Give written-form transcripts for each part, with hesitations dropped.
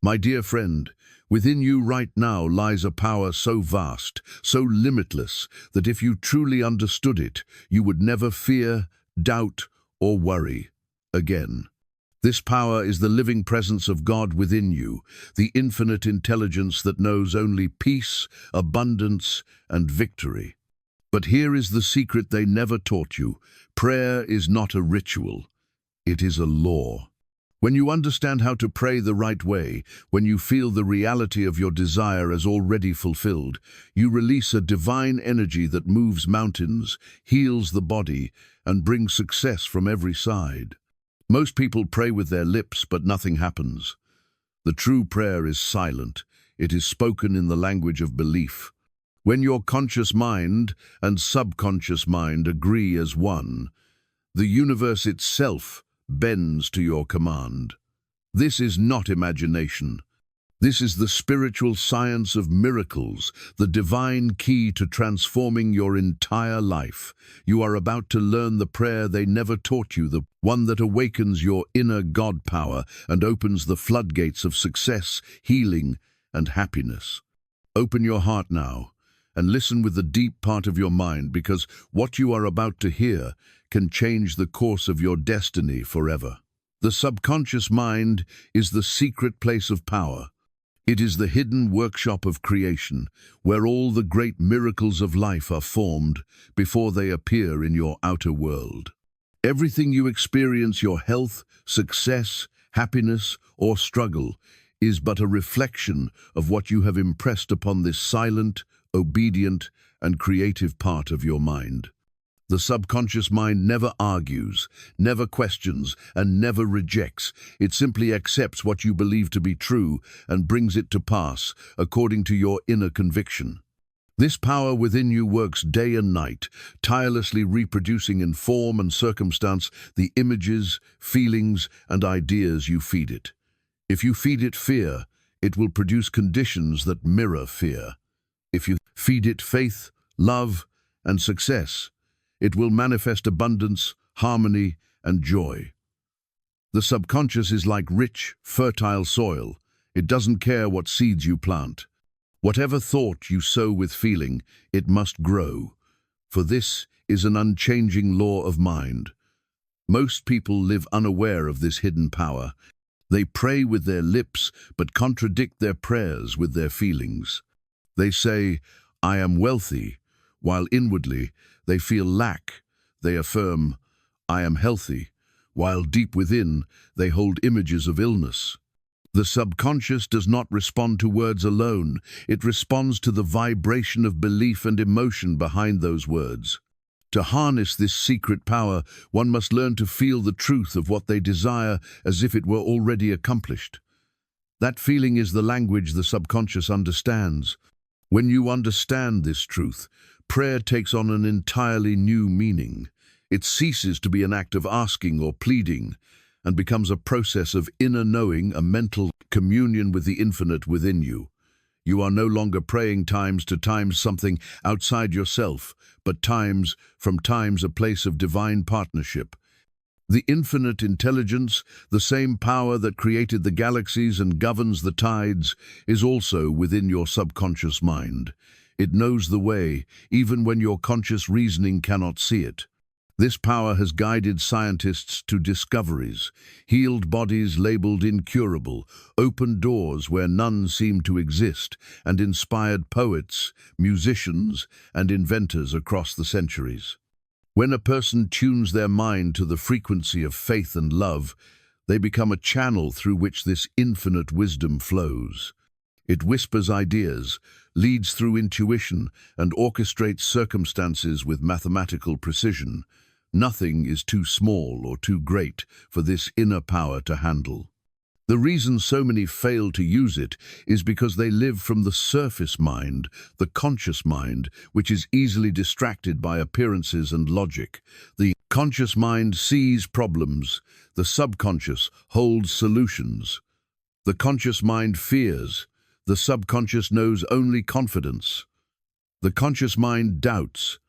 My dear friend, within you right now lies a power so vast, so limitless, that if you truly understood it, you would never fear, doubt, or worry again. This power is the living presence of God within you, the infinite intelligence that knows only peace, abundance, and victory. But here is the secret they never taught you. Prayer is not a ritual. It is a law. When you understand how to pray the right way, when you feel the reality of your desire as already fulfilled, you release a divine energy that moves mountains, heals the body, and brings success from every side. Most people pray with their lips, but nothing happens. The true prayer is silent. It is spoken in the language of belief. When your conscious mind and subconscious mind agree as one, the universe itself bends to your command. This is not imagination. This is the spiritual science of miracles, the divine key to transforming your entire life. You are about to learn the prayer they never taught you, the one that awakens your inner God power and opens the floodgates of success, healing, and happiness. Open your heart now and listen with the deep part of your mind, because what you are about to hear can change the course of your destiny forever. The subconscious mind is the secret place of power. It is the hidden workshop of creation, where all the great miracles of life are formed before they appear in your outer world. Everything you experience, your health, success, happiness, or struggle, is but a reflection of what you have impressed upon this silent, obedient, and creative part of your mind. The subconscious mind never argues, never questions, and never rejects. It simply accepts what you believe to be true and brings it to pass according to your inner conviction. This power within you works day and night, tirelessly reproducing in form and circumstance the images, feelings, and ideas you feed it. If you feed it fear, it will produce conditions that mirror fear. If you feed it faith, love, and success, it will manifest abundance, harmony, and joy. The subconscious is like rich, fertile soil. It doesn't care what seeds you plant. Whatever thought you sow with feeling, it must grow, for this is an unchanging law of mind. Most people live unaware of this hidden power. They pray with their lips, but contradict their prayers with their feelings. They say, "I am wealthy," while inwardly they feel lack. They affirm, "I am healthy," while deep within they hold images of illness. The subconscious does not respond to words alone. It responds to the vibration of belief and emotion behind those words. To harness this secret power, one must learn to feel the truth of what they desire as if it were already accomplished. That feeling is the language the subconscious understands. When you understand this truth, prayer takes on an entirely new meaning. It ceases to be an act of asking or pleading and becomes a process of inner knowing, a mental communion with the infinite within you. You are no longer praying times to times something outside yourself, but times from times a place of divine partnership. The infinite intelligence, the same power that created the galaxies and governs the tides, is also within your subconscious mind. It knows the way, even when your conscious reasoning cannot see it. This power has guided scientists to discoveries, healed bodies labeled incurable, opened doors where none seemed to exist, and inspired poets, musicians, and inventors across the centuries. When a person tunes their mind to the frequency of faith and love, they become a channel through which this infinite wisdom flows. It whispers ideas, leads through intuition, and orchestrates circumstances with mathematical precision. Nothing is too small or too great for this inner power to handle. The reason so many fail to use it is because they live from the surface mind, the conscious mind, which is easily distracted by appearances and logic. The conscious mind sees problems, the subconscious holds solutions. The conscious mind fears, the subconscious knows only confidence. The conscious mind doubts,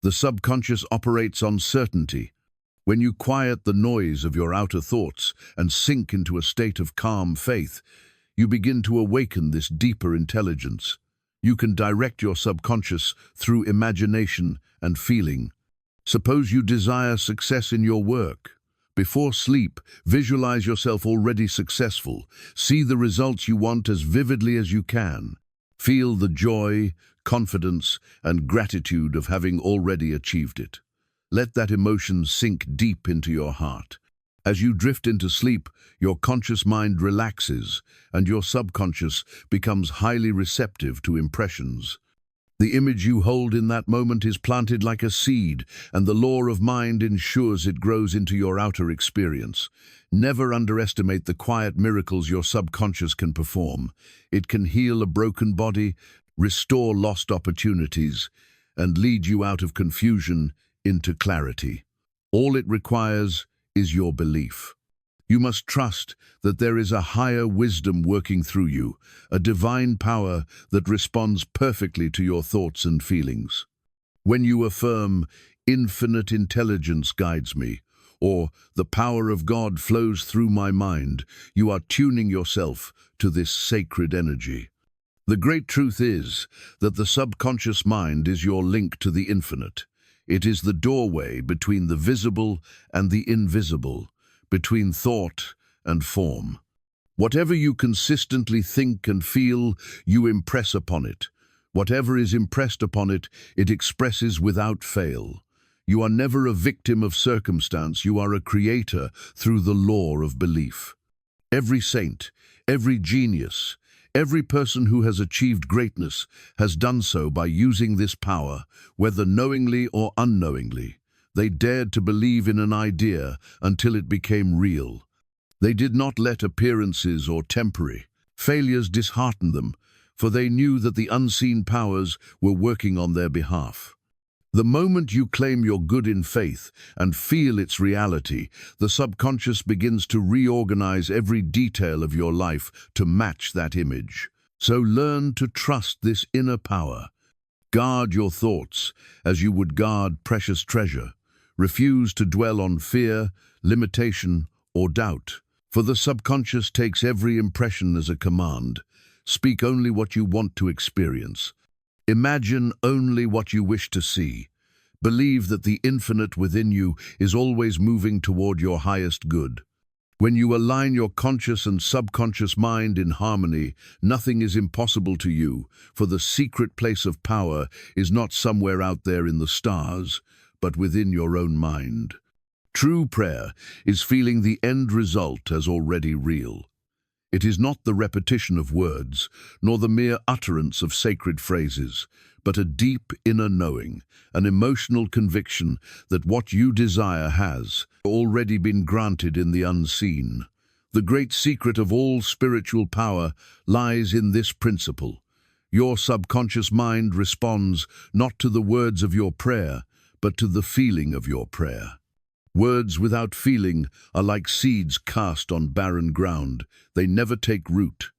the subconscious operates on certainty. When you quiet the noise of your outer thoughts and sink into a state of calm faith, you begin to awaken this deeper intelligence. You can direct your subconscious through imagination and feeling. Suppose you desire success in your work. Before sleep, visualize yourself already successful. See the results you want as vividly as you can. Feel the joy, confidence, and gratitude of having already achieved it. Let that emotion sink deep into your heart. As you drift into sleep, your conscious mind relaxes, and your subconscious becomes highly receptive to impressions. The image you hold in that moment is planted like a seed, and the law of mind ensures it grows into your outer experience. Never underestimate the quiet miracles your subconscious can perform. It can heal a broken body, restore lost opportunities, and lead you out of confusion into clarity. All it requires is your belief. You must trust that there is a higher wisdom working through you, a divine power that responds perfectly to your thoughts and feelings. When you affirm, "Infinite intelligence guides me," or "The power of God flows through my mind," you are tuning yourself to this sacred energy. The great truth is that the subconscious mind is your link to the infinite. It is the doorway between the visible and the invisible, between thought and form. Whatever you consistently think and feel, you impress upon it. Whatever is impressed upon it, it expresses without fail. You are never a victim of circumstance, you are a creator through the law of belief. Every saint, every genius, every person who has achieved greatness has done so by using this power, whether knowingly or unknowingly. They dared to believe in an idea until it became real. They did not let appearances or temporary failures dishearten them, for they knew that the unseen powers were working on their behalf. The moment you claim your good in faith and feel its reality, the subconscious begins to reorganize every detail of your life to match that image. So learn to trust this inner power. Guard your thoughts as you would guard precious treasure. Refuse to dwell on fear, limitation, or doubt, for the subconscious takes every impression as a command. Speak only what you want to experience. Imagine only what you wish to see. Believe that the infinite within you is always moving toward your highest good. When you align your conscious and subconscious mind in harmony, nothing is impossible to you, for the secret place of power is not somewhere out there in the stars, but within your own mind. True prayer is feeling the end result as already real. It is not the repetition of words, nor the mere utterance of sacred phrases, but a deep inner knowing, an emotional conviction that what you desire has already been granted in the unseen. The great secret of all spiritual power lies in this principle. Your subconscious mind responds not to the words of your prayer, but to the feeling of your prayer. Words without feeling are like seeds cast on barren ground. They never take root.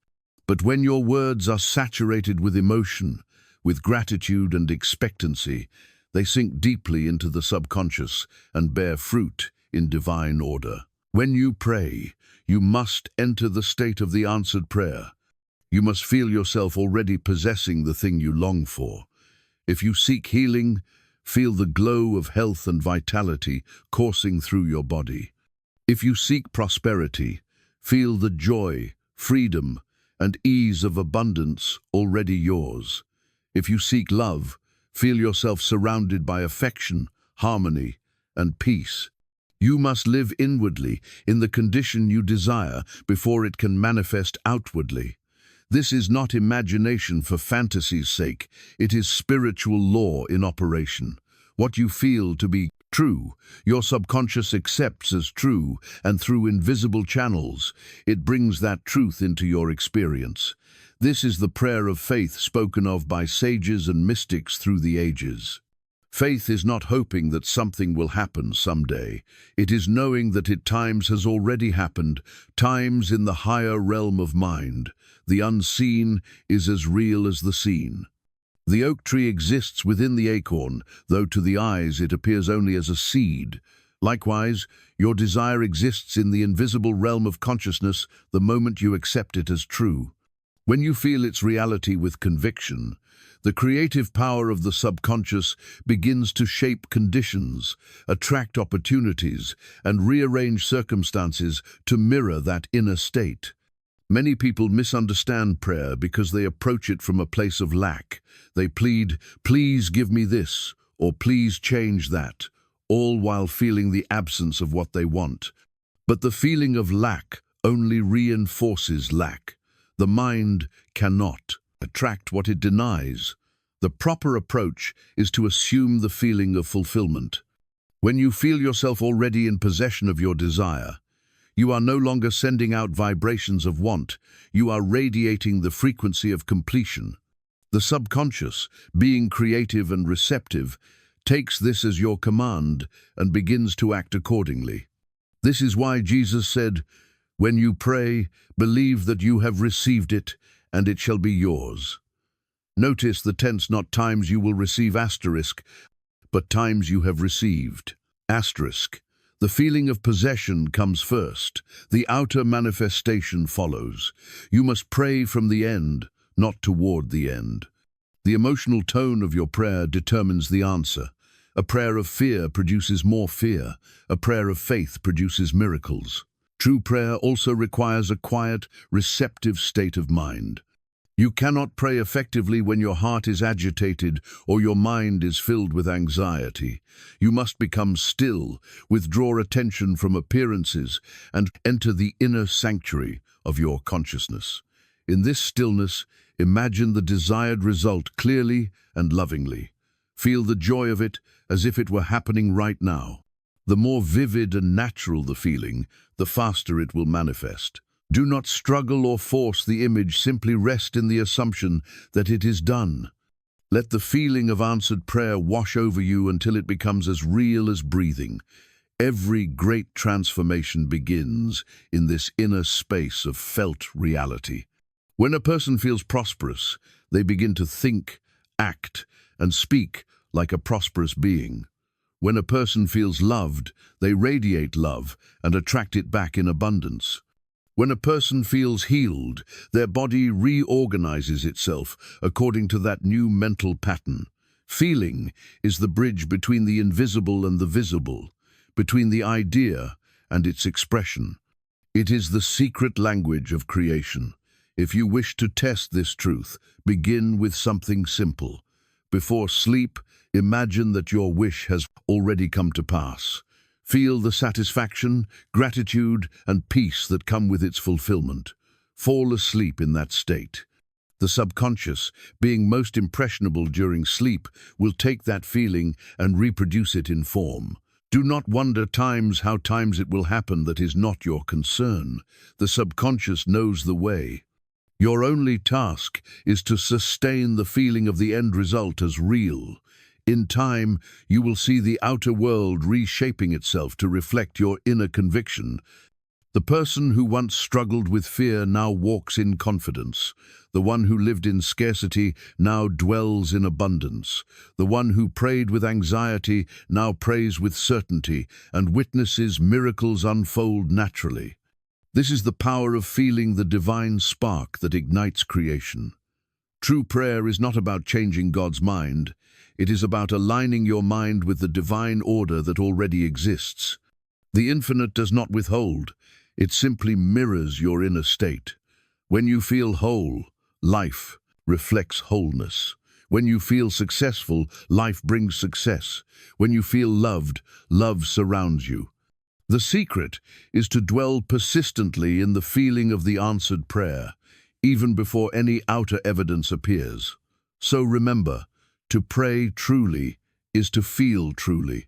But when your words are saturated with emotion, with gratitude and expectancy, they sink deeply into the subconscious and bear fruit in divine order. When you pray, you must enter the state of the answered prayer. You must feel yourself already possessing the thing you long for. If you seek healing, feel the glow of health and vitality coursing through your body. If you seek prosperity, feel the joy, freedom, and ease of abundance already yours. If you seek love, feel yourself surrounded by affection, harmony, and peace. You must live inwardly in the condition you desire before it can manifest outwardly. This is not imagination for fantasy's sake, it is spiritual law in operation. What you feel to be true, your subconscious accepts as true, and through invisible channels, it brings that truth into your experience. This is the prayer of faith spoken of by sages and mystics through the ages. Faith is not hoping that something will happen someday. It is knowing that it times has already happened, times in the higher realm of mind. The unseen is as real as the seen. The oak tree exists within the acorn, though to the eyes it appears only as a seed. Likewise, your desire exists in the invisible realm of consciousness the moment you accept it as true. When you feel its reality with conviction, the creative power of the subconscious begins to shape conditions, attract opportunities, and rearrange circumstances to mirror that inner state. Many people misunderstand prayer because they approach it from a place of lack. They plead, "Please give me this," or "Please change that," all while feeling the absence of what they want. But the feeling of lack only reinforces lack. The mind cannot attract what it denies. The proper approach is to assume the feeling of fulfillment. When you feel yourself already in possession of your desire, you are no longer sending out vibrations of want, you are radiating the frequency of completion. The subconscious, being creative and receptive, takes this as your command and begins to act accordingly. This is why Jesus said, "When you pray, believe that you have received it, and it shall be yours." Notice the tense, not times you will receive asterisk, but times you have received. Asterisk. The feeling of possession comes first. The outer manifestation follows. You must pray from the end, not toward the end. The emotional tone of your prayer determines the answer. A prayer of fear produces more fear. A prayer of faith produces miracles. True prayer also requires a quiet, receptive state of mind. You cannot pray effectively when your heart is agitated or your mind is filled with anxiety. You must become still, withdraw attention from appearances, and enter the inner sanctuary of your consciousness. In this stillness, imagine the desired result clearly and lovingly. Feel the joy of it as if it were happening right now. The more vivid and natural the feeling, the faster it will manifest. Do not struggle or force the image, simply rest in the assumption that it is done. Let the feeling of answered prayer wash over you until it becomes as real as breathing. Every great transformation begins in this inner space of felt reality. When a person feels prosperous, they begin to think, act, and speak like a prosperous being. When a person feels loved, they radiate love and attract it back in abundance. When a person feels healed, their body reorganizes itself according to that new mental pattern. Feeling is the bridge between the invisible and the visible, between the idea and its expression. It is the secret language of creation. If you wish to test this truth, begin with something simple. Before sleep, imagine that your wish has already come to pass. Feel the satisfaction, gratitude, and peace that come with its fulfillment. Fall asleep in that state. The subconscious, being most impressionable during sleep, will take that feeling and reproduce it in form. Do not wonder how times it will happen. That is not your concern. The subconscious knows the way. Your only task is to sustain the feeling of the end result as real. In time, you will see the outer world reshaping itself to reflect your inner conviction. The person who once struggled with fear now walks in confidence. The one who lived in scarcity now dwells in abundance. The one who prayed with anxiety now prays with certainty and witnesses miracles unfold naturally. This is the power of feeling the divine spark that ignites creation. True prayer is not about changing God's mind. It is about aligning your mind with the divine order that already exists. The infinite does not withhold. It simply mirrors your inner state. When you feel whole, life reflects wholeness. When you feel successful, life brings success. When you feel loved, love surrounds you. The secret is to dwell persistently in the feeling of the answered prayer, even before any outer evidence appears. So remember, to pray truly is to feel truly.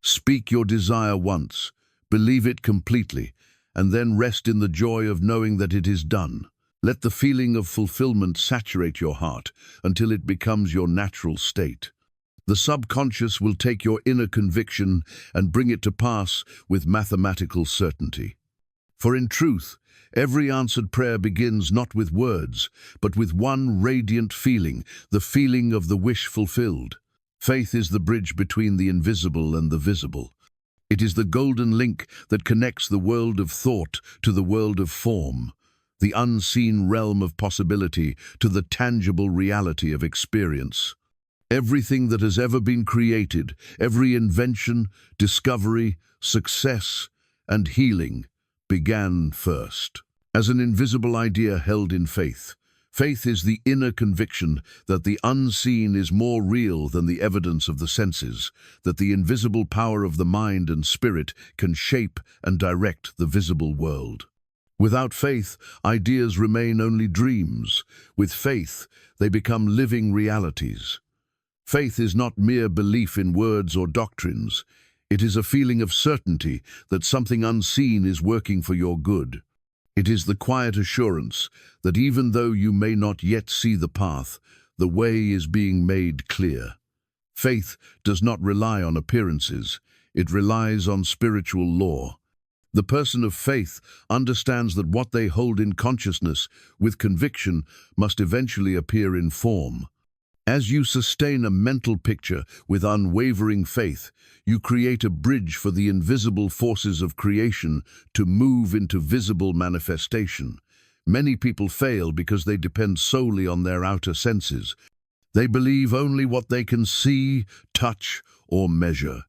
Speak your desire once, believe it completely, and then rest in the joy of knowing that it is done. Let the feeling of fulfillment saturate your heart until it becomes your natural state. The subconscious will take your inner conviction and bring it to pass with mathematical certainty. For in truth, every answered prayer begins not with words, but with one radiant feeling, the feeling of the wish fulfilled. Faith is the bridge between the invisible and the visible. It is the golden link that connects the world of thought to the world of form. the unseen realm of possibility to the tangible reality of experience. Everything that has ever been created, every invention, discovery, success, and healing began first as an invisible idea held in faith. Faith is the inner conviction that the unseen is more real than the evidence of the senses, that the invisible power of the mind and spirit can shape and direct the visible world. Without faith, ideas remain only dreams. With faith, they become living realities. Faith is not mere belief in words or doctrines. It is a feeling of certainty that something unseen is working for your good. It is the quiet assurance that even though you may not yet see the path, the way is being made clear. Faith does not rely on appearances. It relies on spiritual law. The person of faith understands that what they hold in consciousness with conviction must eventually appear in form. As you sustain a mental picture with unwavering faith, you create a bridge for the invisible forces of creation to move into visible manifestation. Many people fail because they depend solely on their outer senses. They believe only what they can see, touch, or measure.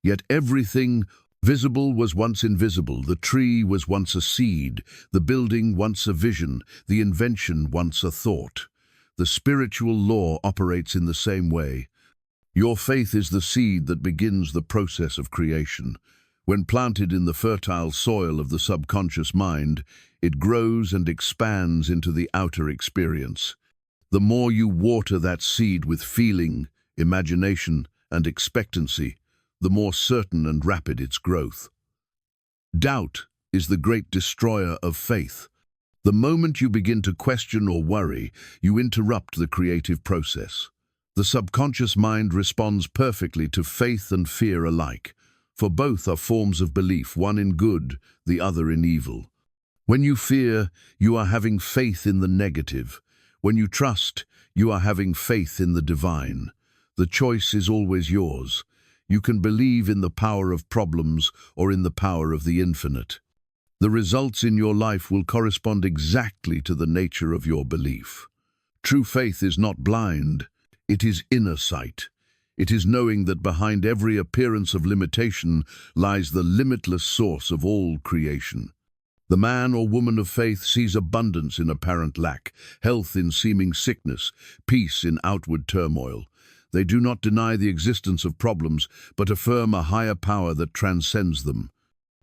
Yet everything visible was once invisible. The tree was once a seed, the building once a vision, the invention once a thought. The spiritual law operates in the same way. Your faith is the seed that begins the process of creation. When planted in the fertile soil of the subconscious mind, it grows and expands into the outer experience. The more you water that seed with feeling, imagination, and expectancy, the more certain and rapid its growth. Doubt is the great destroyer of faith. The moment you begin to question or worry, you interrupt the creative process. The subconscious mind responds perfectly to faith and fear alike, for both are forms of belief, one in good, the other in evil. When you fear, you are having faith in the negative. When you trust, you are having faith in the divine. The choice is always yours. You can believe in the power of problems or in the power of the infinite. The results in your life will correspond exactly to the nature of your belief. True faith is not blind, it is inner sight. It is knowing that behind every appearance of limitation lies the limitless source of all creation. The man or woman of faith sees abundance in apparent lack, health in seeming sickness, peace in outward turmoil. They do not deny the existence of problems, but affirm a higher power that transcends them.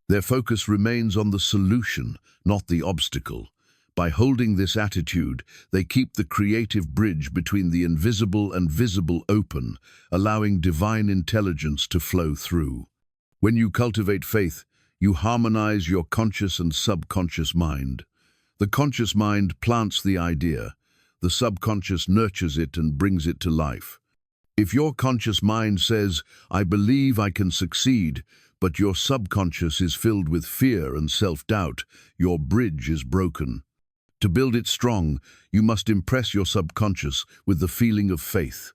Their focus remains on the solution, not the obstacle. By holding this attitude, they keep the creative bridge between the invisible and visible open, allowing divine intelligence to flow through. When you cultivate faith, you harmonize your conscious and subconscious mind. The conscious mind plants the idea. The subconscious nurtures it and brings it to life. If your conscious mind says, "I believe I can succeed," but your subconscious is filled with fear and self-doubt, your bridge is broken. To build it strong, you must impress your subconscious with the feeling of faith.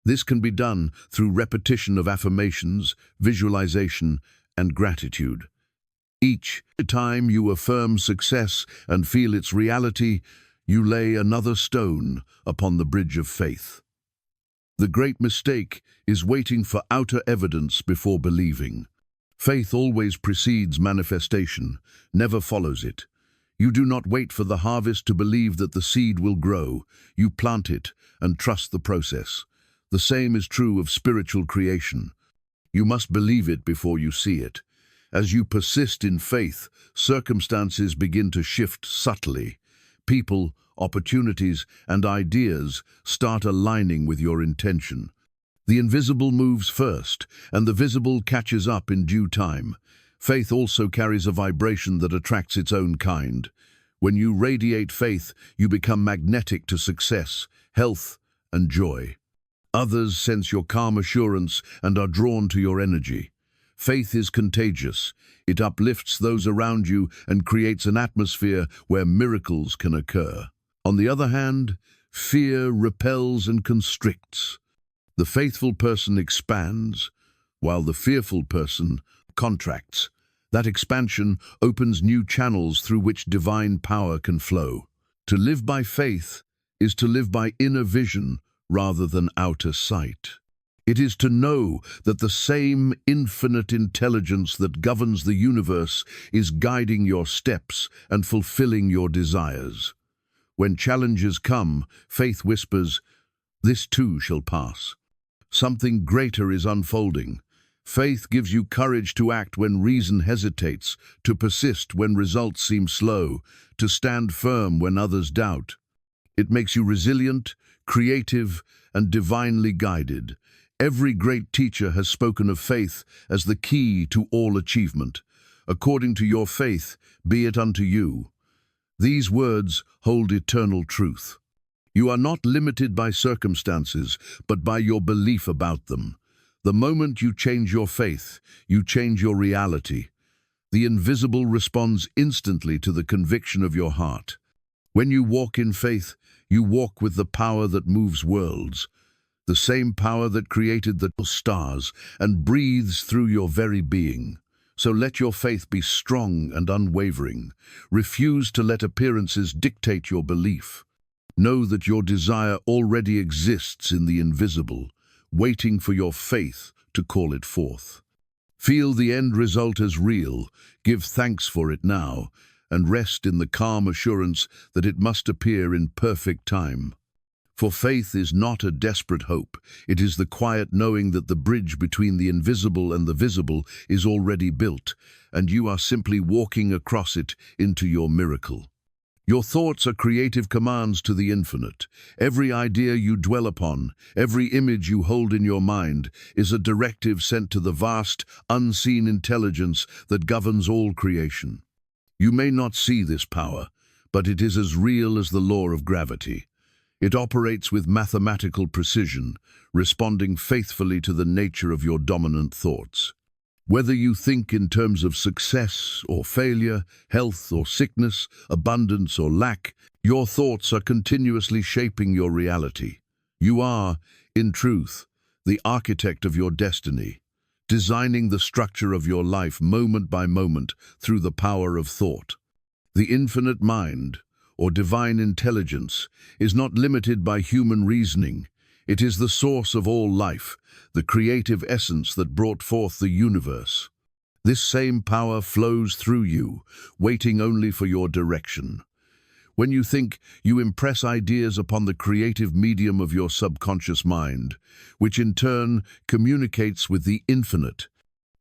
This can be done through repetition of affirmations, visualization, and gratitude. Each time you affirm success and feel its reality, you lay another stone upon the bridge of faith. The great mistake is waiting for outer evidence before believing. Faith always precedes manifestation, never follows it. You do not wait for the harvest to believe that the seed will grow. You plant it and trust the process. The same is true of spiritual creation. You must believe it before you see it. As you persist in faith, circumstances begin to shift subtly. People, opportunities, and ideas start aligning with your intention. The invisible moves first, and the visible catches up in due time. Faith also carries a vibration that attracts its own kind. When you radiate faith, you become magnetic to success, health, and joy. Others sense your calm assurance and are drawn to your energy. Faith is contagious. It uplifts those around you and creates an atmosphere where miracles can occur. On the other hand, fear repels and constricts. The faithful person expands, while the fearful person contracts. That expansion opens new channels through which divine power can flow. To live by faith is to live by inner vision rather than outer sight. It is to know that the same infinite intelligence that governs the universe is guiding your steps and fulfilling your desires. When challenges come, faith whispers, "This too shall pass." Something greater is unfolding. Faith gives you courage to act when reason hesitates, to persist when results seem slow, to stand firm when others doubt. It makes you resilient, creative, and divinely guided. Every great teacher has spoken of faith as the key to all achievement. According to your faith, be it unto you. These words hold eternal truth. You are not limited by circumstances, but by your belief about them. The moment you change your faith, you change your reality. The invisible responds instantly to the conviction of your heart. When you walk in faith, you walk with the power that moves worlds, the same power that created the stars and breathes through your very being. So let your faith be strong and unwavering. Refuse to let appearances dictate your belief. Know that your desire already exists in the invisible, waiting for your faith to call it forth. Feel the end result as real, give thanks for it now, and rest in the calm assurance that it must appear in perfect time. For faith is not a desperate hope, it is the quiet knowing that the bridge between the invisible and the visible is already built, and you are simply walking across it into your miracle. Your thoughts are creative commands to the infinite. Every idea you dwell upon, every image you hold in your mind, is a directive sent to the vast, unseen intelligence that governs all creation. You may not see this power, but it is as real as the law of gravity. It operates with mathematical precision, responding faithfully to the nature of your dominant thoughts. Whether you think in terms of success or failure, health or sickness, abundance or lack, your thoughts are continuously shaping your reality. You are, in truth, the architect of your destiny, designing the structure of your life moment by moment through the power of thought. The infinite mind, or divine intelligence, is not limited by human reasoning. It is the source of all life, the creative essence that brought forth the universe. This same power flows through you, waiting only for your direction. When you think, you impress ideas upon the creative medium of your subconscious mind, which in turn communicates with the infinite.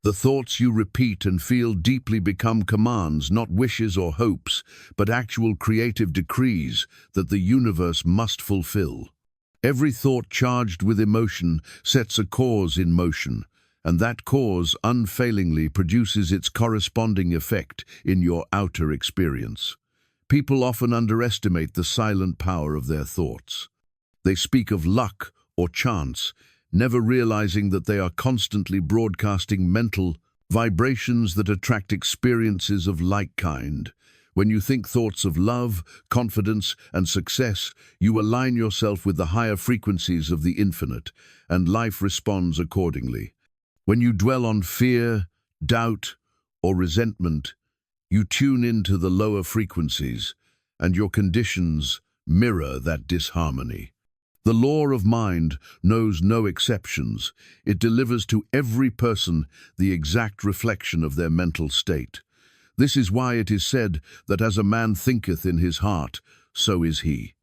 The thoughts you repeat and feel deeply become commands, not wishes or hopes, but actual creative decrees that the universe must fulfill. Every thought charged with emotion sets a cause in motion, and that cause unfailingly produces its corresponding effect in your outer experience. People often underestimate the silent power of their thoughts. They speak of luck or chance, never realizing that they are constantly broadcasting mental vibrations that attract experiences of like kind. When you think thoughts of love, confidence, and success, you align yourself with the higher frequencies of the infinite, and life responds accordingly. When you dwell on fear, doubt, or resentment, you tune into the lower frequencies, and your conditions mirror that disharmony. The law of mind knows no exceptions. It delivers to every person the exact reflection of their mental state. This is why it is said that as a man thinketh in his heart, so is he.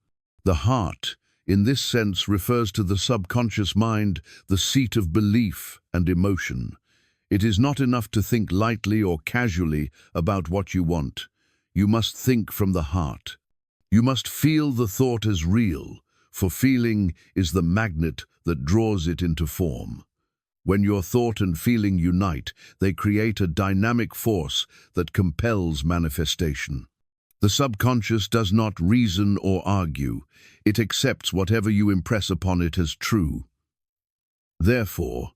The heart, in this sense, refers to the subconscious mind, the seat of belief and emotion. It is not enough to think lightly or casually about what you want. You must think from the heart. You must feel the thought as real, for feeling is the magnet that draws it into form. When your thought and feeling unite, they create a dynamic force that compels manifestation. The subconscious does not reason or argue. It accepts whatever you impress upon it as true. Therefore,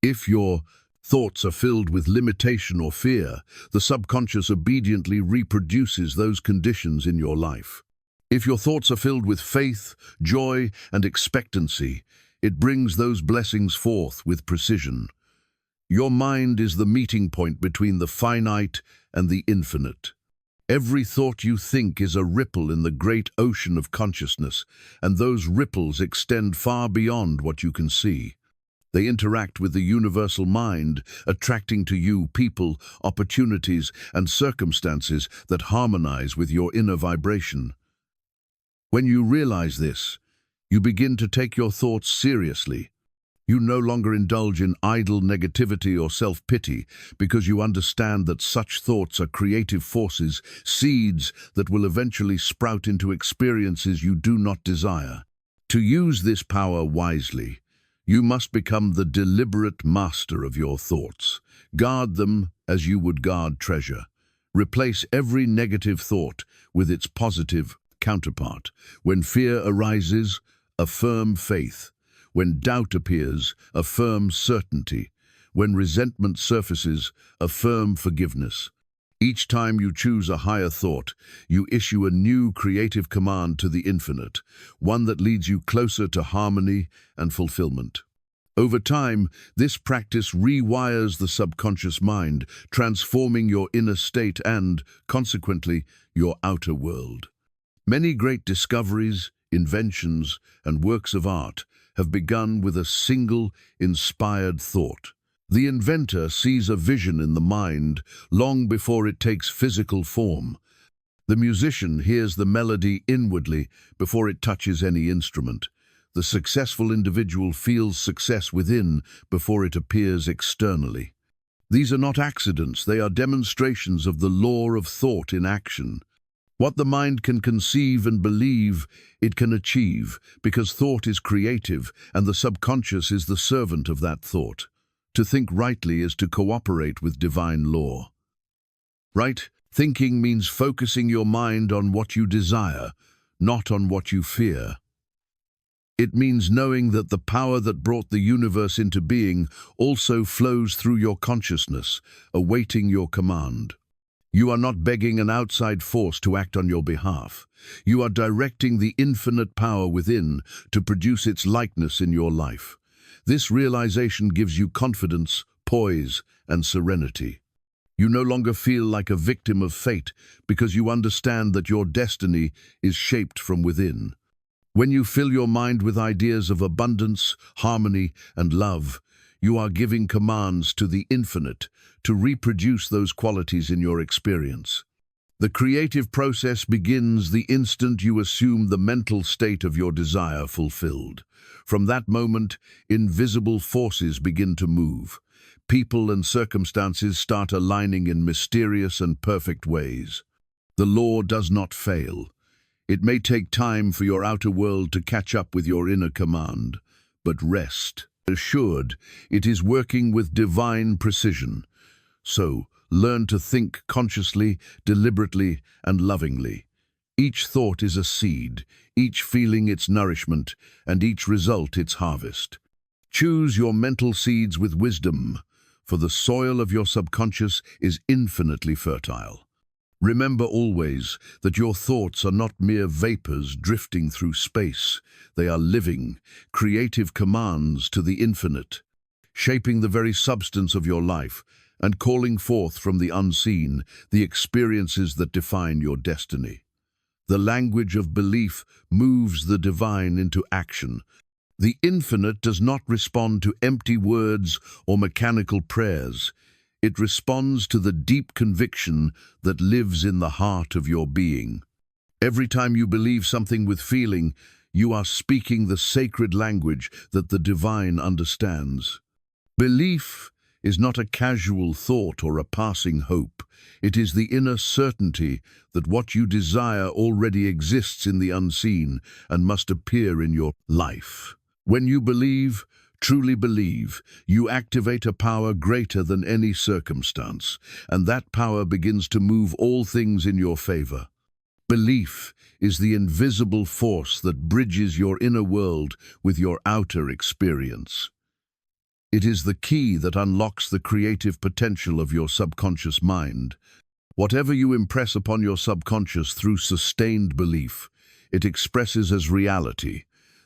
if your thoughts are filled with limitation or fear, the subconscious obediently reproduces those conditions in your life. If your thoughts are filled with faith, joy, and expectancy, it brings those blessings forth with precision. Your mind is the meeting point between the finite and the infinite. Every thought you think is a ripple in the great ocean of consciousness, and those ripples extend far beyond what you can see. They interact with the universal mind, attracting to you people, opportunities, and circumstances that harmonize with your inner vibration. When you realize this, you begin to take your thoughts seriously. You no longer indulge in idle negativity or self-pity because you understand that such thoughts are creative forces, seeds that will eventually sprout into experiences you do not desire. To use this power wisely, you must become the deliberate master of your thoughts. Guard them as you would guard treasure. Replace every negative thought with its positive counterpart. When fear arises, affirm faith. When doubt appears, affirm certainty. When resentment surfaces, affirm forgiveness. Each time you choose a higher thought, you issue a new creative command to the infinite, one that leads you closer to harmony and fulfillment. Over time, this practice rewires the subconscious mind, transforming your inner state and, consequently, your outer world. Many great discoveries, inventions, and works of art have begun with a single, inspired thought. The inventor sees a vision in the mind long before it takes physical form. The musician hears the melody inwardly before it touches any instrument. The successful individual feels success within before it appears externally. These are not accidents, they are demonstrations of the law of thought in action. What the mind can conceive and believe, it can achieve, because thought is creative and the subconscious is the servant of that thought. To think rightly is to cooperate with divine law. Right thinking means focusing your mind on what you desire, not on what you fear. It means knowing that the power that brought the universe into being also flows through your consciousness, awaiting your command. You are not begging an outside force to act on your behalf. You are directing the infinite power within to produce its likeness in your life. This realization gives you confidence, poise, and serenity. You no longer feel like a victim of fate because you understand that your destiny is shaped from within. When you fill your mind with ideas of abundance, harmony, and love, you are giving commands to the infinite to reproduce those qualities in your experience. The creative process begins the instant you assume the mental state of your desire fulfilled. From that moment, invisible forces begin to move. People and circumstances start aligning in mysterious and perfect ways. The law does not fail. It may take time for your outer world to catch up with your inner command, but rest assured, it is working with divine precision. So, learn to think consciously, deliberately, and lovingly. Each thought is a seed, each feeling its nourishment, and each result its harvest. Choose your mental seeds with wisdom, for the soil of your subconscious is infinitely fertile. Remember always that your thoughts are not mere vapors drifting through space. They are living, creative commands to the infinite, shaping the very substance of your life and calling forth from the unseen the experiences that define your destiny. The language of belief moves the divine into action. The infinite does not respond to empty words or mechanical prayers. It responds to the deep conviction that lives in the heart of your being. Every time you believe something with feeling, you are speaking the sacred language that the divine understands. Belief is not a casual thought or a passing hope. It is the inner certainty that what you desire already exists in the unseen and must appear in your life. When you believe, truly believe, you activate a power greater than any circumstance, and that power begins to move all things in your favor. Belief is the invisible force that bridges your inner world with your outer experience. It is the key that unlocks the creative potential of your subconscious mind. Whatever you impress upon your subconscious through sustained belief, it expresses as reality.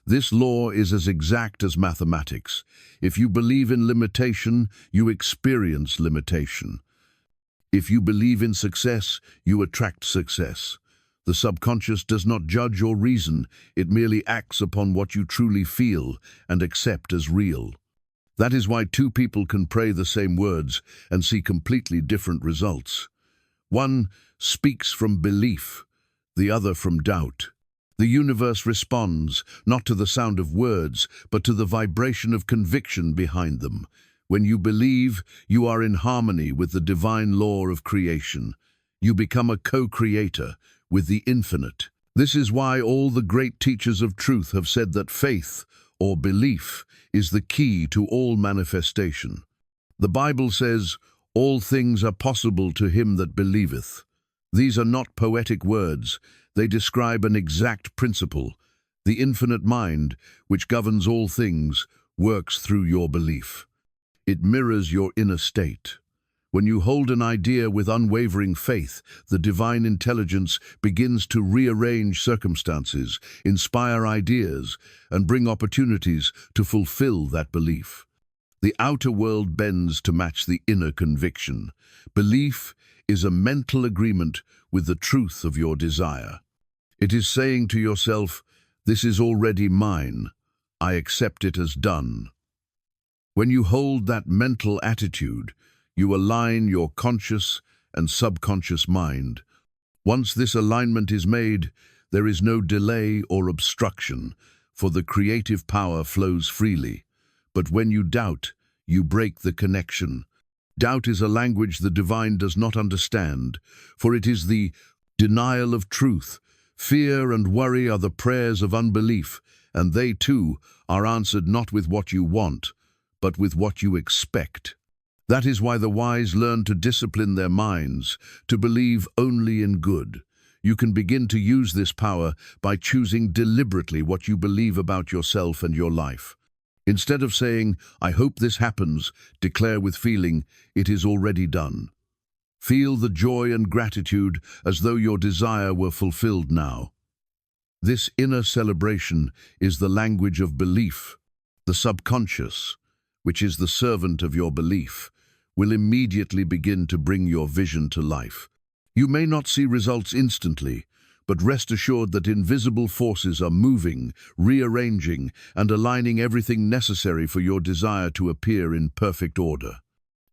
This law is as exact as mathematics. If you believe in limitation, you experience limitation. If you believe in success, you attract success. The subconscious does not judge or reason, it merely acts upon what you truly feel and accept as real. That is why two people can pray the same words and see completely different results. One speaks from belief, the other from doubt. The universe responds, not to the sound of words, but to the vibration of conviction behind them. When you believe, you are in harmony with the divine law of creation. You become a co-creator with the infinite. This is why all the great teachers of truth have said that faith, or belief, is the key to all manifestation. The Bible says, "All things are possible to him that believeth." These are not poetic words. They describe an exact principle. The infinite mind, which governs all things, works through your belief. It mirrors your inner state. When you hold an idea with unwavering faith, the divine intelligence begins to rearrange circumstances, inspire ideas, and bring opportunities to fulfill that belief. The outer world bends to match the inner conviction. Belief is a mental agreement with the truth of your desire. It is saying to yourself, "This is already mine. I accept it as done." When you hold that mental attitude, you align your conscious and subconscious mind. Once this alignment is made, there is no delay or obstruction, for the creative power flows freely. But when you doubt, you break the connection. Doubt is a language the divine does not understand, for it is the denial of truth. Fear and worry are the prayers of unbelief, and they too are answered not with what you want, but with what you expect. That is why the wise learn to discipline their minds, to believe only in good. You can begin to use this power by choosing deliberately what you believe about yourself and your life. Instead of saying, "I hope this happens," declare with feeling, "It is already done." Feel the joy and gratitude as though your desire were fulfilled now. This inner celebration is the language of belief. The subconscious, which is the servant of your belief, will immediately begin to bring your vision to life. You may not see results instantly, but rest assured that invisible forces are moving, rearranging, and aligning everything necessary for your desire to appear in perfect order.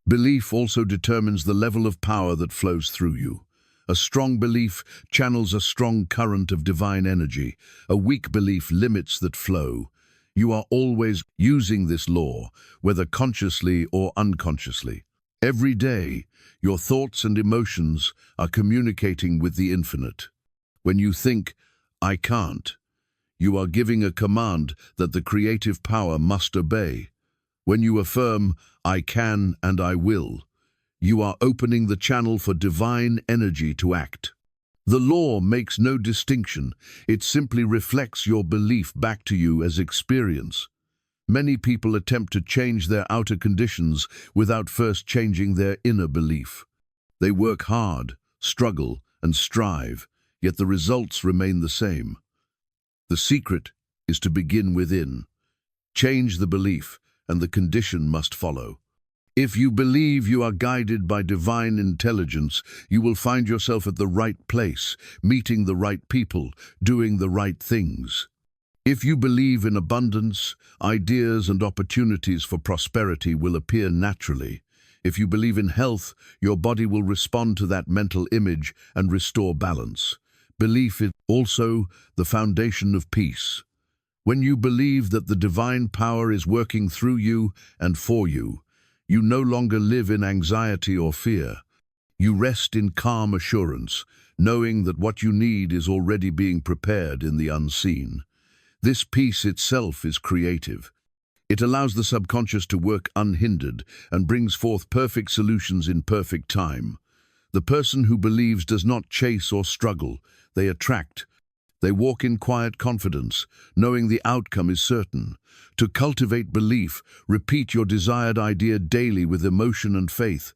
Belief also determines the level of power that flows through you. A strong belief channels a strong current of divine energy. A weak belief limits that flow. You are always using this law, whether consciously or unconsciously. Every day, your thoughts and emotions are communicating with the infinite. When you think, "I can't," you are giving a command that the creative power must obey. When you affirm, "I can and I will," you are opening the channel for divine energy to act. The law makes no distinction. It simply reflects your belief back to you as experience. Many people attempt to change their outer conditions without first changing their inner belief. They work hard, struggle, and strive, yet the results remain the same. The secret is to begin within. Change the belief, and the condition must follow. If you believe you are guided by divine intelligence, you will find yourself at the right place, meeting the right people, doing the right things. If you believe in abundance, ideas and opportunities for prosperity will appear naturally. If you believe in health, your body will respond to that mental image and restore balance. Belief is also the foundation of peace. When you believe that the divine power is working through you and for you, you no longer live in anxiety or fear. You rest in calm assurance, knowing that what you need is already being prepared in the unseen. This peace itself is creative. It allows the subconscious to work unhindered and brings forth perfect solutions in perfect time. The person who believes does not chase or struggle. They attract. They walk in quiet confidence, knowing the outcome is certain. To cultivate belief, repeat your desired idea daily with emotion and faith.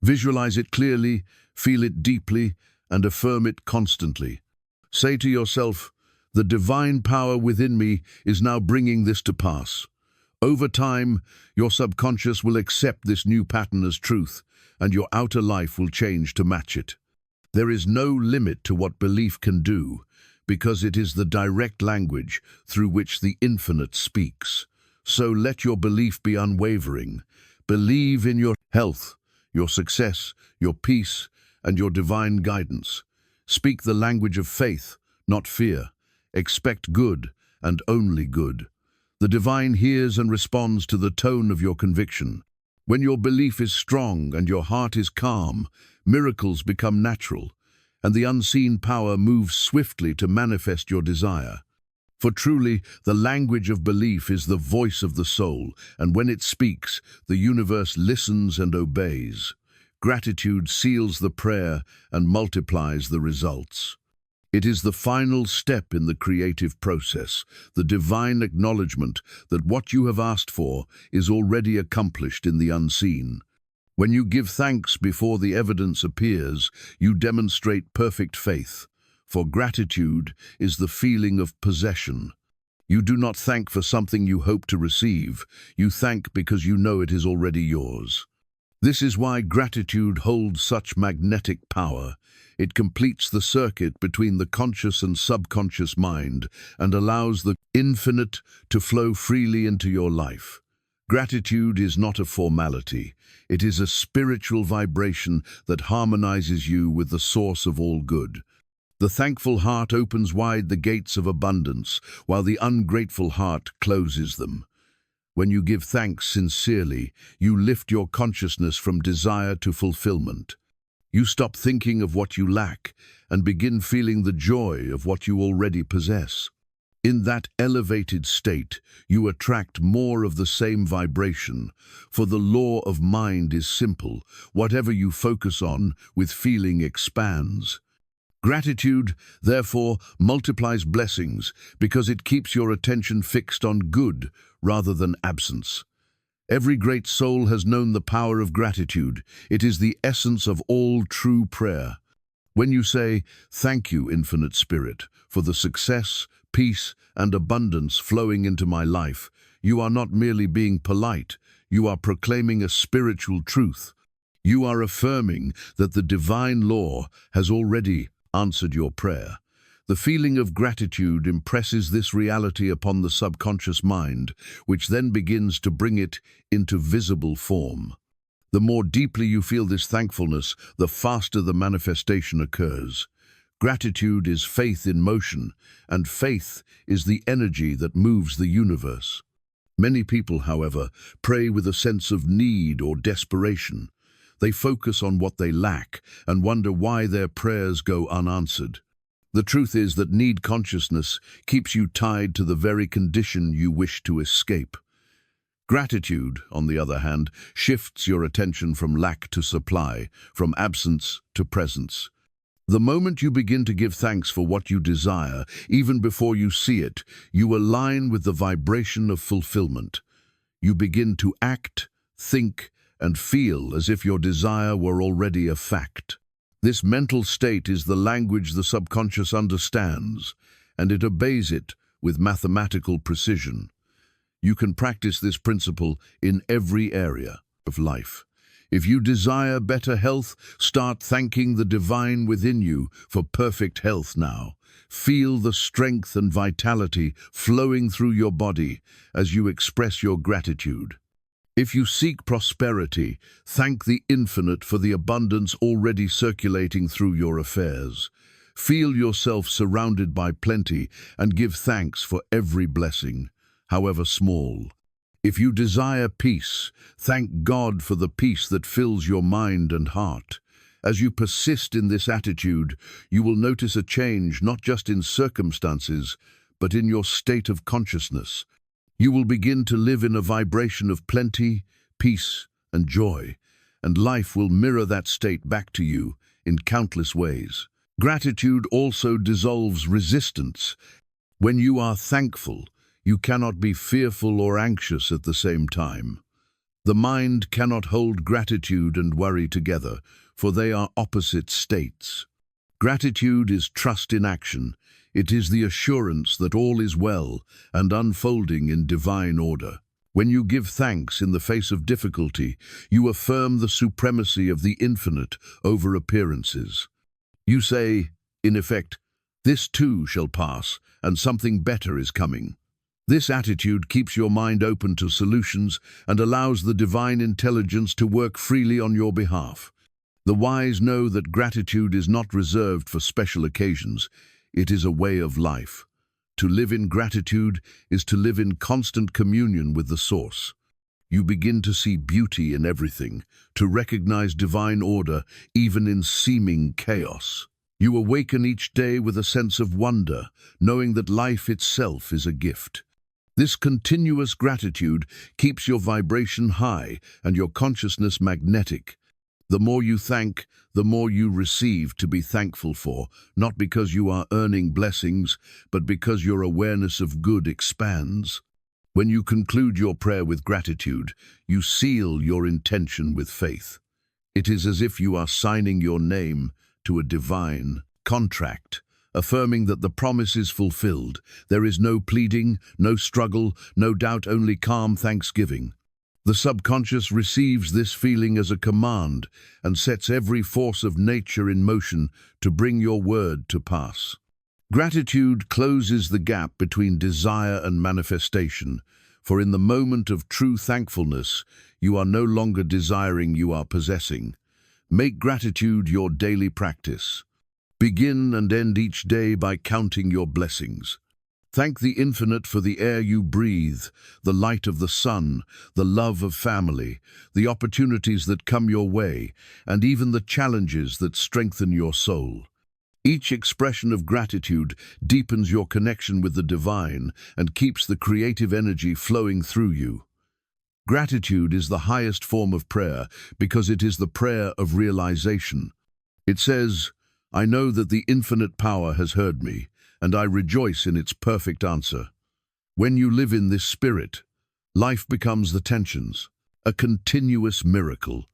Visualize it clearly, feel it deeply, and affirm it constantly. Say to yourself, The divine power within me is now bringing this to pass. Over time, your subconscious will accept this new pattern as truth, and your outer life will change to match it. There is no limit to what belief can do, because it is the direct language through which the infinite speaks. So let your belief be unwavering. Believe in your health, your success, your peace, and your divine guidance. Speak the language of faith, not fear. Expect good and only good. The divine hears and responds to the tone of your conviction. When your belief is strong and your heart is calm, miracles become natural, and the unseen power moves swiftly to manifest your desire. For truly, the language of belief is the voice of the soul, and when it speaks, the universe listens and obeys. Gratitude seals the prayer and multiplies the results. It is the final step in the creative process, the divine acknowledgement that what you have asked for is already accomplished in the unseen. When you give thanks before the evidence appears, you demonstrate perfect faith, for gratitude is the feeling of possession. You do not thank for something you hope to receive, you thank because you know it is already yours. This is why gratitude holds such magnetic power. It completes the circuit between the conscious and subconscious mind and allows the infinite to flow freely into your life. Gratitude is not a formality. It is a spiritual vibration that harmonizes you with the source of all good. The thankful heart opens wide the gates of abundance, while the ungrateful heart closes them. When you give thanks sincerely, you lift your consciousness from desire to fulfillment. You stop thinking of what you lack and begin feeling the joy of what you already possess. In that elevated state, you attract more of the same vibration, for the law of mind is simple. Whatever you focus on, with feeling expands. Gratitude, therefore, multiplies blessings because it keeps your attention fixed on good rather than absence. Every great soul has known the power of gratitude. It is the essence of all true prayer. When you say, "Thank you, Infinite Spirit, for the success, peace, and abundance flowing into my life," you are not merely being polite, you are proclaiming a spiritual truth. You are affirming that the divine law has already answered your prayer. The feeling of gratitude impresses this reality upon the subconscious mind, which then begins to bring it into visible form. The more deeply you feel this thankfulness, the faster the manifestation occurs. Gratitude is faith in motion, and faith is the energy that moves the universe. Many people, however, pray with a sense of need or desperation. They focus on what they lack and wonder why their prayers go unanswered. The truth is that need consciousness keeps you tied to the very condition you wish to escape. Gratitude, on the other hand, shifts your attention from lack to supply, from absence to presence. The moment you begin to give thanks for what you desire, even before you see it, you align with the vibration of fulfillment. You begin to act, think, and feel as if your desire were already a fact. This mental state is the language the subconscious understands, and it obeys it with mathematical precision. You can practice this principle in every area of life. If you desire better health, start thanking the divine within you for perfect health now. Feel the strength and vitality flowing through your body as you express your gratitude. If you seek prosperity, thank the infinite for the abundance already circulating through your affairs. Feel yourself surrounded by plenty and give thanks for every blessing, however small. If you desire peace, thank God for the peace that fills your mind and heart. As you persist in this attitude, you will notice a change not just in circumstances, but in your state of consciousness. You will begin to live in a vibration of plenty, peace, and joy, and life will mirror that state back to you in countless ways. Gratitude also dissolves resistance. When you are thankful, you cannot be fearful or anxious at the same time. The mind cannot hold gratitude and worry together, for they are opposite states. Gratitude is trust in action. It is the assurance that all is well and unfolding in divine order. When you give thanks in the face of difficulty, you affirm the supremacy of the infinite over appearances. You say, in effect, "This too shall pass, and something better is coming." This attitude keeps your mind open to solutions and allows the divine intelligence to work freely on your behalf. The wise know that gratitude is not reserved for special occasions. It is a way of life. To live in gratitude is to live in constant communion with the Source. You begin to see beauty in everything, to recognize divine order even in seeming chaos. You awaken each day with a sense of wonder, knowing that life itself is a gift. This continuous gratitude keeps your vibration high and your consciousness magnetic. The more you thank, the more you receive to be thankful for, not because you are earning blessings, but because your awareness of good expands. When you conclude your prayer with gratitude, you seal your intention with faith. It is as if you are signing your name to a divine contract, affirming that the promise is fulfilled. There is no pleading, no struggle, no doubt, only calm thanksgiving. The subconscious receives this feeling as a command and sets every force of nature in motion to bring your word to pass. Gratitude closes the gap between desire and manifestation, for in the moment of true thankfulness, you are no longer desiring, you are possessing. Make gratitude your daily practice. Begin and end each day by counting your blessings. Thank the infinite for the air you breathe, the light of the sun, the love of family, the opportunities that come your way, and even the challenges that strengthen your soul. Each expression of gratitude deepens your connection with the divine and keeps the creative energy flowing through you. Gratitude is the highest form of prayer because it is the prayer of realization. It says, "I know that the infinite power has heard me, and I rejoice in its perfect answer." When you live in this spirit, life becomes the tensions, a continuous miracle.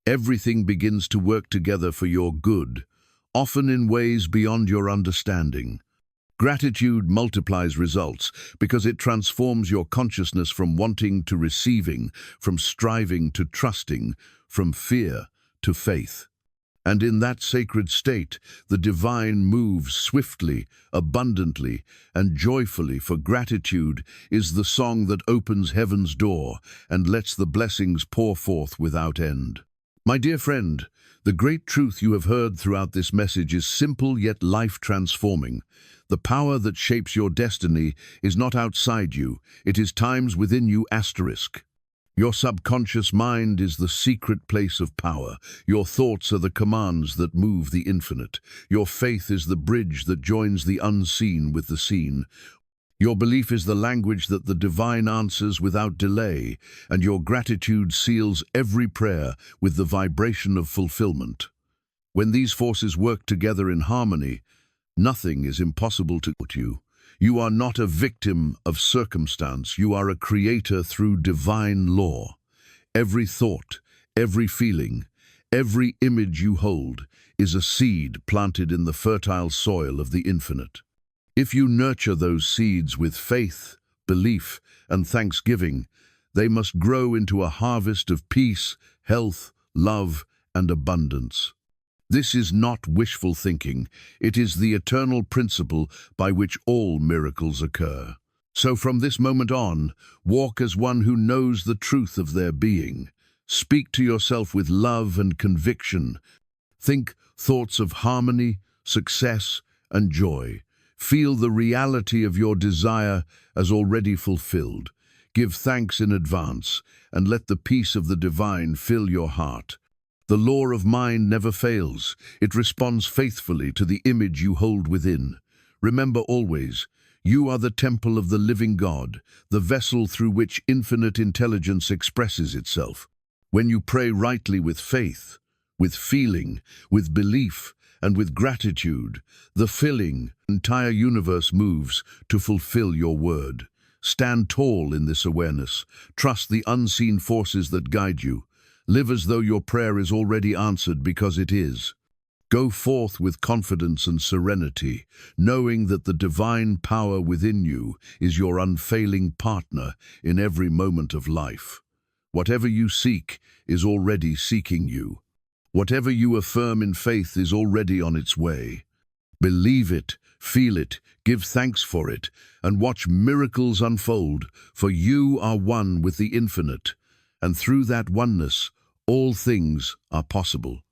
Everything begins to work together for your good, often in ways beyond your understanding. Gratitude multiplies results because it transforms your consciousness from wanting to receiving, from striving to trusting, from fear to faith. And in that sacred state, the divine moves swiftly, abundantly, and joyfully, for gratitude is the song that opens heaven's door and lets the blessings pour forth without end. My dear friend, the great truth you have heard throughout this message is simple yet life-transforming. The power that shapes your destiny is not outside you, it is times within you *. Your subconscious mind is the secret place of power. Your thoughts are the commands that move the infinite. Your faith is the bridge that joins the unseen with the seen. Your belief is the language that the divine answers without delay, and your gratitude seals every prayer with the vibration of fulfillment. When these forces work together in harmony, nothing is impossible to you. You are not a victim of circumstance, you are a creator through divine law. Every thought, every feeling, every image you hold is a seed planted in the fertile soil of the infinite. If you nurture those seeds with faith, belief, and thanksgiving, they must grow into a harvest of peace, health, love, and abundance. This is not wishful thinking, it is the eternal principle by which all miracles occur. So from this moment on, walk as one who knows the truth of their being. Speak to yourself with love and conviction. Think thoughts of harmony, success, and joy. Feel the reality of your desire as already fulfilled. Give thanks in advance, and let the peace of the divine fill your heart. The law of mind never fails. It responds faithfully to the image you hold within. Remember always, you are the temple of the living God, the vessel through which infinite intelligence expresses itself. When you pray rightly with faith, with feeling, with belief, and with gratitude, the entire universe moves to fulfill your word. Stand tall in this awareness. Trust the unseen forces that guide you. Live as though your prayer is already answered, because it is. Go forth with confidence and serenity, knowing that the divine power within you is your unfailing partner in every moment of life. Whatever you seek is already seeking you. Whatever you affirm in faith is already on its way. Believe it, feel it, give thanks for it, and watch miracles unfold, for you are one with the infinite, and through that oneness, all things are possible.